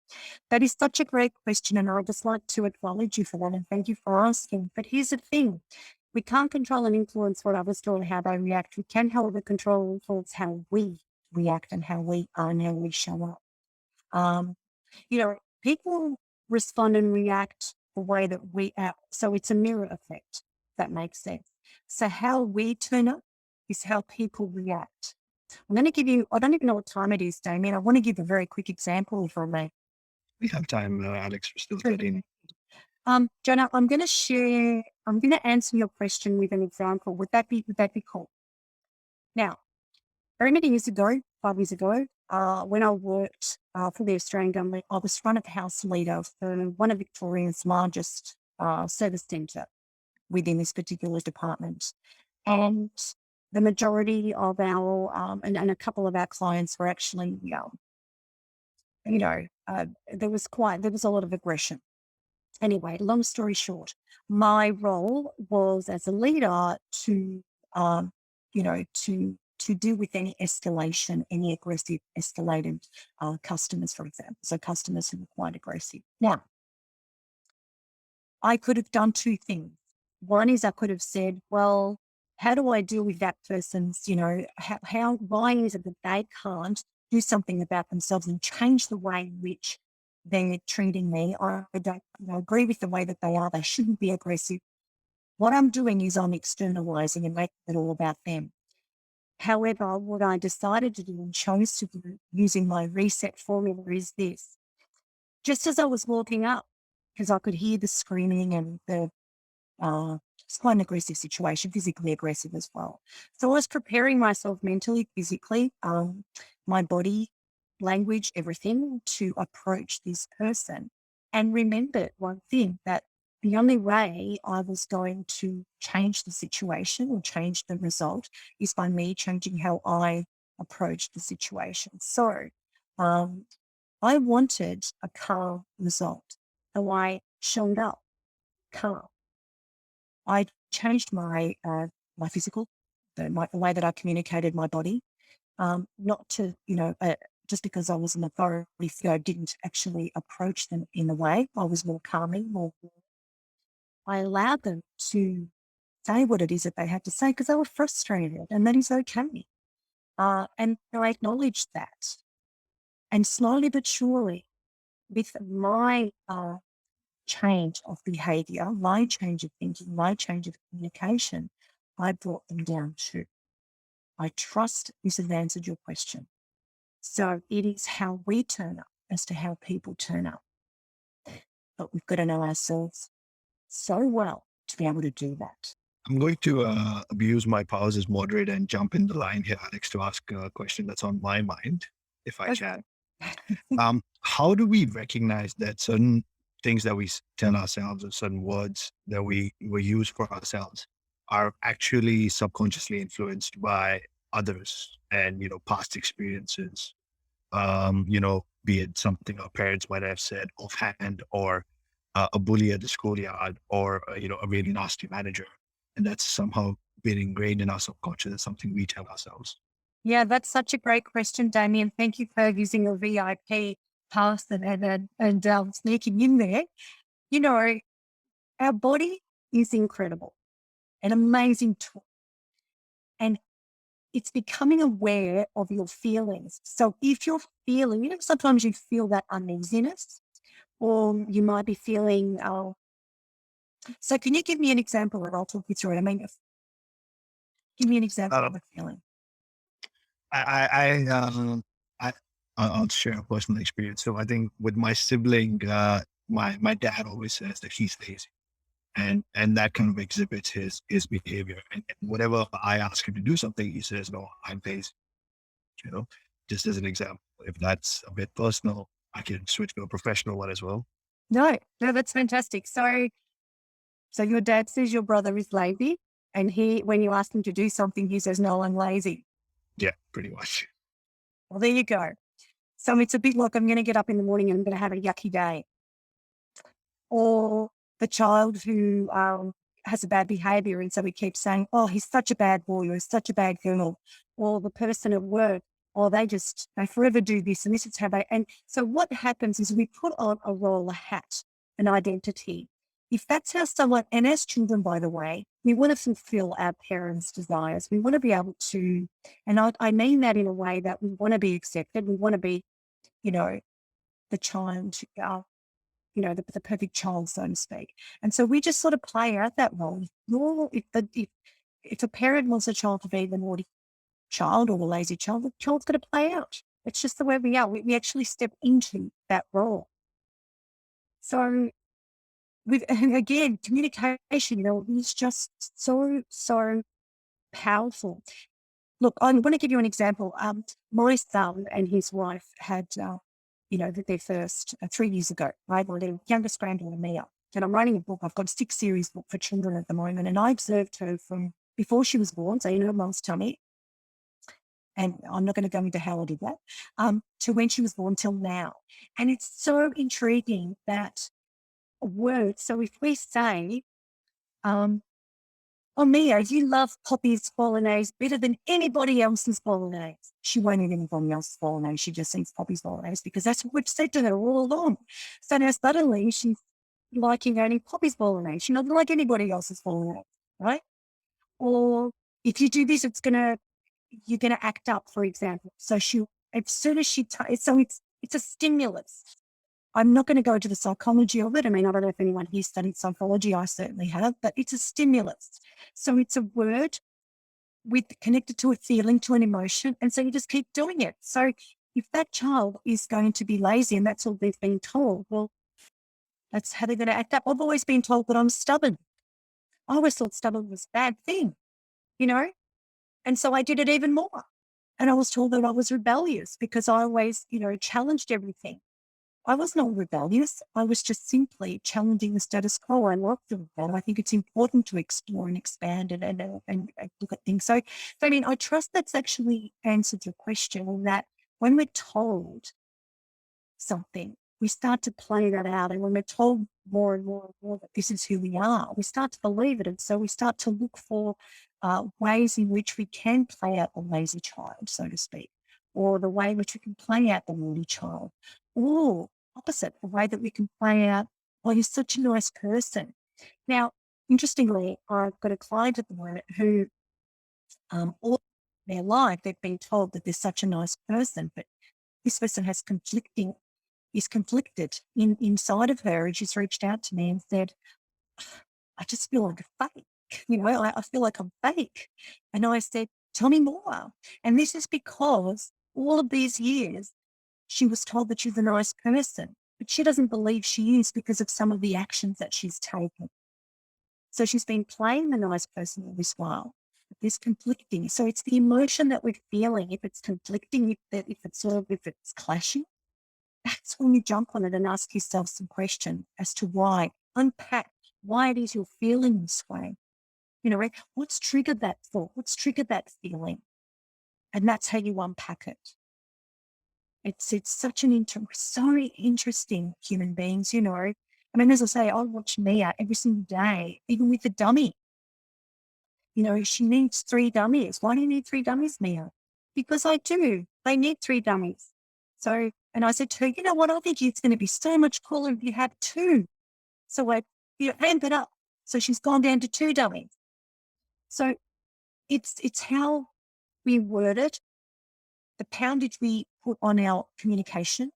Speaker 1: that is such a great question, and I'd just like to acknowledge you for that and thank you for asking. But here's the thing. We can't control and influence what others do or how they react. We can, however, control and influence how we react and how we are and how we show up. Um, people respond and react the way that we act. So it's a mirror effect. That makes sense. So how we turn up is how people react. I'm going to give you, I don't even know what time it is, Damien. I want to give a very quick example if I may.
Speaker 2: We have time, Alex. We're still
Speaker 1: Sure.
Speaker 2: 13.
Speaker 1: Jonah, I'm going to answer your question with an example. Would that be cool? Now, very many years ago, 5 years ago, when I worked for the Australian government, I was front of house leader for one of Victoria's largest service centre within this particular department. And the majority of our, and a couple of our clients were actually, there was a lot of aggression. Anyway, long story short, my role was as a leader to, to deal with any escalation, any aggressive escalated customers, for example. So customers who were quite aggressive. Now, I could have done two things. One is I could have said, well, how do I deal with that person's, why is it that they can't do something about themselves and change the way in which they're treating me? Or I don't agree with the way that they are. They shouldn't be aggressive. What I'm doing is I'm externalizing and making it all about them. However, what I decided to do and chose to do using my reset formula is this. Just as I was walking up, because I could hear the screaming and it's quite an aggressive situation, physically aggressive as well. So I was preparing myself mentally, physically, my body, language, everything to approach this person. And remembered one thing, that the only way I was going to change the situation or change the result is by me changing how I approached the situation. So I wanted a calm result. So I showed up calm. I changed my physical, the way that I communicated my body, not to, just because I was an authority figure, I didn't actually approach them in a way. I was more calming, I allowed them to say what it is that they had to say because they were frustrated, and that is okay. And I acknowledged that. And slowly but surely, with my change of behavior, my change of thinking, my change of communication, I brought them down too. I trust this has answered your question. So it is how we turn up as to how people turn up. But we've got to know ourselves so well to be able to do that.
Speaker 2: I'm going to abuse my powers as moderator and jump in the line here, Alex, to ask a question that's on my mind, if I can. How do we recognize that certain things that we tell ourselves or certain words that we use for ourselves are actually subconsciously influenced by others and, past experiences? Be it something our parents might have said offhand, or a bully at the schoolyard, or a really nasty manager, and that's somehow been ingrained in our subconscious as something we tell ourselves.
Speaker 1: Yeah, that's such a great question, Damien. Thank you for using your VIP pass and sneaking in there. You know, our body is incredible, an amazing tool, and it's becoming aware of your feelings. So if you're feeling, sometimes you feel that uneasiness, or you might be feeling, oh, so can you give me an example and I'll talk you through it? I mean, give me an example
Speaker 2: Uh,
Speaker 1: of a feeling.
Speaker 2: I I'll share a personal experience. So I think with my sibling, my dad always says that he's lazy, and that kind of exhibits his behavior. And whenever I ask him to do something, he says, "No, I'm lazy." You know, just as an example. If that's a bit personal, I can switch to a professional one as well.
Speaker 1: No, that's fantastic. So your dad says your brother is lazy, and when you ask him to do something, he says, "No, I'm lazy."
Speaker 2: Yeah, pretty much.
Speaker 1: Well, there you go. So it's a bit like I'm going to get up in the morning and I'm going to have a yucky day. Or the child who has a bad behavior. And so we keep saying, oh, he's such a bad boy or he's such a bad girl. Or the person at work, or they forever do this and this is how they. And so what happens is we put on a role, a hat, an identity. If that's how someone, and as children, by the way, we want to fulfill our parents' desires. We want to be able to, and I mean that in a way that we want to be accepted. We want to be, you know, the child, the perfect child, so to speak. And so we just sort of play out that role. If a parent wants a child to be the naughty child or the lazy child, the child's going to play out. It's just the way we are. We actually step into that role. So and again, communication, is just so powerful. Look, I'm going to give you an example. My son and his wife had, their first 3 years ago, right? Well, their youngest granddaughter, Mia. And I'm writing a book. I've got a 6-series book for children at the moment. And I observed her from before she was born, so in her mom's tummy. And I'm not going to go into how I did that, to when she was born till now. And it's so intriguing that a word. So if we say, um, oh, Mia, you love Poppy's bolognese better than anybody else's bolognese. She won't eat anybody else's bolognese. She just eats Poppy's bolognese because that's what we've said to her all along. So now suddenly she's liking only Poppy's bolognese. She doesn't like anybody else's bolognese, right? Or if you do this, you're gonna act up, for example. So as soon as so it's a stimulus. I'm not going to go into the psychology of it. I mean, I don't know if anyone here studied psychology. I certainly have, but it's a stimulus. So it's a word connected to a feeling, to an emotion. And so you just keep doing it. So if that child is going to be lazy and that's all they've been told, well, that's how they're going to act up. I've always been told that I'm stubborn. I always thought stubborn was a bad thing, you know? And so I did it even more. And I was told that I was rebellious because I always, challenged everything. I was not rebellious. I was just simply challenging the status quo. I love doing that. I think it's important to explore and expand and look at things. So, I mean, I trust that's actually answered your question in that when we're told something, we start to play that out. And when we're told more and more and more that this is who we are, we start to believe it. And so we start to look for ways in which we can play out the lazy child, so to speak, or the way in which we can play out the naughty child, or opposite, the way that we can play out, oh, you're such a nice person. Now, interestingly, I've got a client at the moment who all their life they've been told that they're such a nice person, but this person is conflicted inside of her. And she's reached out to me and said, I just feel like a fake. I feel like I'm fake. And I said, tell me more. And this is because all of these years, she was told that she's a nice person, but she doesn't believe she is because of some of the actions that she's taken. So she's been playing the nice person all this while. This conflicting. So it's the emotion that we're feeling. If it's conflicting, if it's clashing, that's when you jump on it and ask yourself some questions as to why. Unpack why it is you're feeling this way. Right? What's triggered that thought? What's triggered that feeling? And that's how you unpack it. It's such an so interesting human beings. I mean, as I say, I watch Mia every single day, even with the dummy. She needs 3 dummies. Why do you need 3 dummies, Mia? Because I do. They need 3 dummies. So, and I said to her, you know what? I think it's going to be so much cooler if you have 2. So I, ramp it up. So she's gone down to 2 dummies. So it's how we word it, the poundage we put on our communication,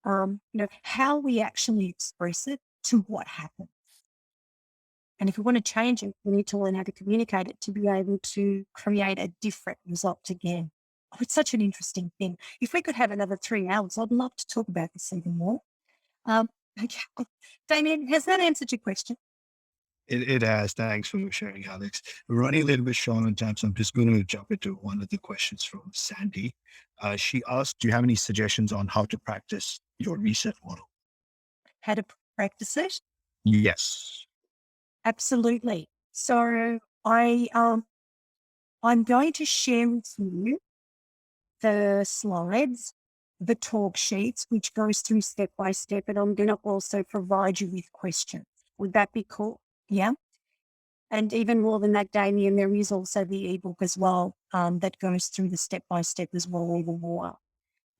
Speaker 1: how we actually express it to what happens. And if we want to change it, we need to learn how to communicate it to be able to create a different result again. Oh, it's such an interesting thing. If we could have another 3 hours, I'd love to talk about this even more. Okay. Damien, has that answered your question?
Speaker 2: It has. Thanks for sharing, Alex. We're running a little bit short on time, so I'm just going to jump into one of the questions from Sandy. She asked, do you have any suggestions on how to practice your reset model?
Speaker 1: How to practice it?
Speaker 2: Yes.
Speaker 1: Absolutely. So I'm going to share with you the slides, the talk sheets, which goes through step by step, and I'm going to also provide you with questions. Would that be cool? Yeah. And even more than that, Damien, there is also the ebook as well that goes through the step by step as well, even more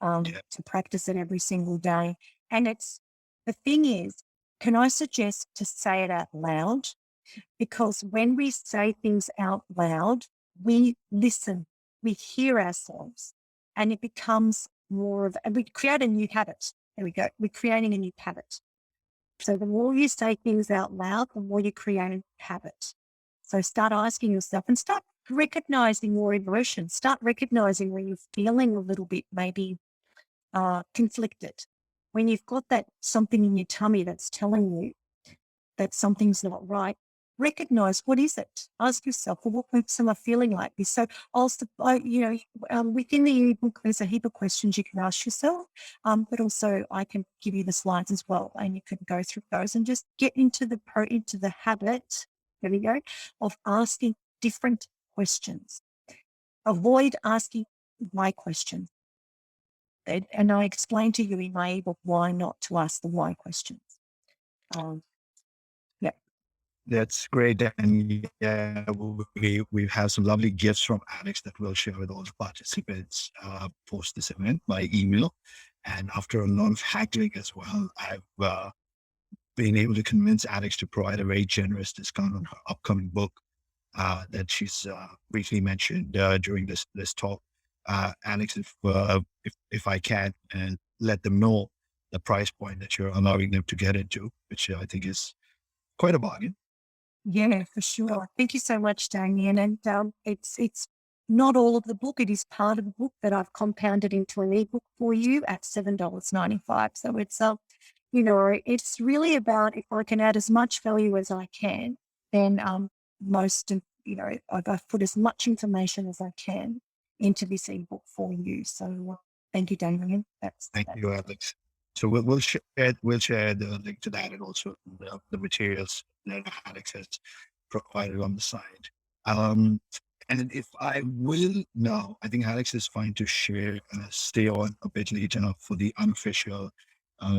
Speaker 2: Yeah.
Speaker 1: to practice it every single day. And the thing is, can I suggest to say it out loud? Because when we say things out loud, we listen, we hear ourselves, and it becomes more of, and we create a new habit. There we go. We're creating a new habit. So the more you say things out loud, the more you create a habit. So start asking yourself and start recognizing your emotions. Start recognizing when you're feeling a little bit maybe conflicted. When you've got that something in your tummy that's telling you that something's not right, recognize what is it. Ask yourself, well, what makes someone feeling like this? So within the ebook, there's a heap of questions you can ask yourself, but also I can give you the slides as well, and you can go through those and just get into the habit. There we go, of asking different questions. Avoid asking why questions. And I explain to you in my ebook why not to ask the why questions. Yeah.
Speaker 2: That's great. And yeah, we have some lovely gifts from Alex that we'll share with all the participants post this event by email. And after a lot of haggling as well, I've been able to convince Alex to provide a very generous discount on her upcoming book that she's briefly mentioned during this talk. Alex, if I can, and let them know the price point that you're allowing them to get into, which I think is quite a bargain.
Speaker 1: Yeah, for sure. Thank you so much, Damien. And it's not all of the book. It is part of the book that I've compounded into an ebook for you at $7.95. So it's really about if I can add as much value as I can, then most of I've put as much information as I can into this ebook for you. So thank you, Damien.
Speaker 2: Thank you, Alex. So we'll share the link to that and also the materials that Alex has provided on the side. And if I will now, I think Alex is fine to share, stay on a bit later for the unofficial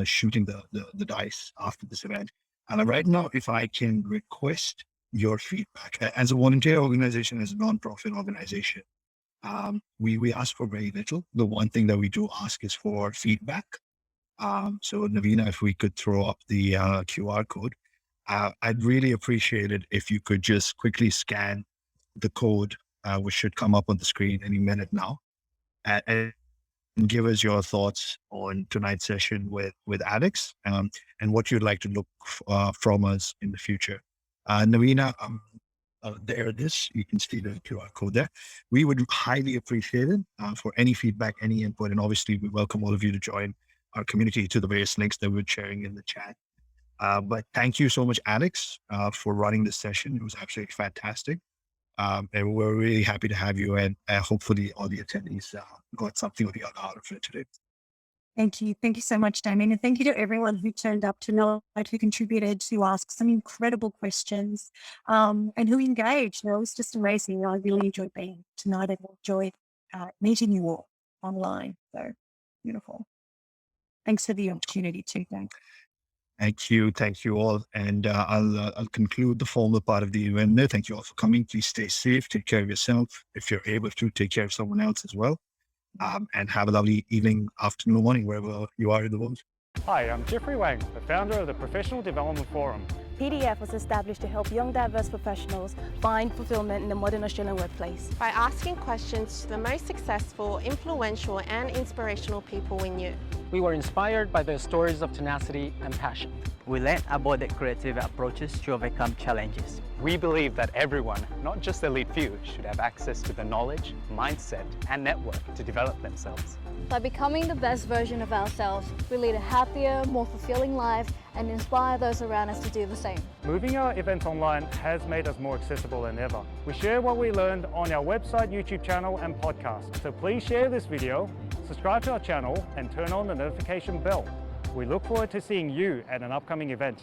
Speaker 2: shooting the dice after this event. And right now, if I can request your feedback as a volunteer organization, as a nonprofit organization, we ask for very little. The one thing that we do ask is for feedback. So Navina, if we could throw up the QR code, I'd really appreciate it if you could just quickly scan the code, which should come up on the screen any minute now, and give us your thoughts on tonight's session with Alex, and what you'd like to look from us in the future. Navina, there it is. You can see the QR code there. We would highly appreciate it for any feedback, any input, and obviously we welcome all of you to join our community to the various links that we're sharing in the chat. But thank you so much, Alex, for running this session. It was absolutely fantastic. And we're really happy to have you, and hopefully all the attendees got something or the other out of it today.
Speaker 1: Thank you. Thank you so much, Damien. And thank you to everyone who turned up tonight, who contributed to ask some incredible questions, and who engaged. It was just amazing. I really enjoyed being tonight and enjoyed meeting you all online. So beautiful. Thanks for the opportunity too, Dan.
Speaker 2: Thank you all. And I'll conclude the formal part of the event there. Thank you all for coming. Please stay safe, take care of yourself. If you're able to, take care of someone else as well. And have a lovely evening, afternoon, morning, wherever you are in the world.
Speaker 3: Hi, I'm Jeffrey Wang, the founder of the Professional Development Forum.
Speaker 4: PDF was established to help young diverse professionals find fulfillment in the modern Australian workplace.
Speaker 5: By asking questions to the most successful, influential and inspirational people we knew.
Speaker 6: We were inspired by their stories of tenacity and passion.
Speaker 7: We learned about the creative approaches to overcome challenges.
Speaker 8: We believe that everyone, not just the elite few, should have access to the knowledge, mindset, and network to develop themselves.
Speaker 9: By becoming the best version of ourselves, we lead a happier, more fulfilling life and inspire those around us to do the same.
Speaker 3: Moving our events online has made us more accessible than ever. We share what we learned on our website, YouTube channel, and podcast. So please share this video, subscribe to our channel, and turn on the notification bell. We look forward to seeing you at an upcoming event.